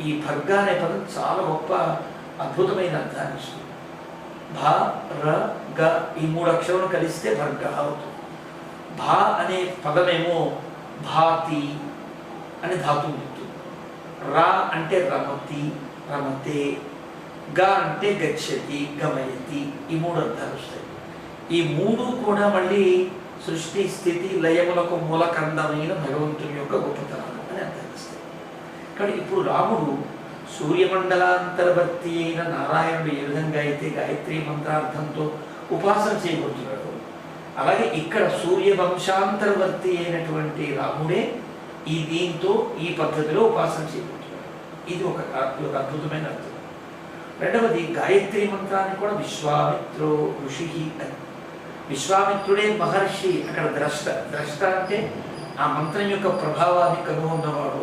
ఈ భర్గ అనే పదం చాలా గొప్ప అద్భుతమైన అర్థాన్ని ఇస్తుంది. భ ర గ ఈ 3 అక్షరాలు కలిస్తే భర్గ అవుతుంది. భా అనే పదమేమో భాతి అని ధాతువు చెప్తుంది. రా అంటే రమతి రమతే, గ అంటే గచ్చతి గమయతి, ఈ 3 అర్థాలు వస్తాయి. ఈ 3 కూడా మళ్ళీ సృష్టి స్థితి లయములకు మూలకందమైన భగవంతుని యొక్క గొప్పతనాలు అని అర్థాలు వస్తాయి. కానీ ఇప్పుడు రాముడు సూర్యమండలాంతర్వర్తి అయిన నారాయణుడు ఏ విధంగా అయితే గాయత్రి మంత్రార్థంతో ఉపాసన చేయబడుతున్నాడు, అలాగే ఇక్కడ సూర్యవంశాంతర్వర్తి అయినటువంటి రాముడే ఈ దీంతో ఈ పద్ధతిలో ఉపాసన చేయబడుతున్నాడు. ఇది ఒక అద్భుతమైన అర్థం. రెండవది గాయత్రి మంత్రాన్ని కూడా విశ్వామిత్రో ఋషి అని, విశ్వామిత్రుడే మహర్షి, అక్కడ ద్రష్ట. ద్రష్ట అంటే ఆ మంత్రం యొక్క ప్రభావాన్ని కనుగొన్నవాడు.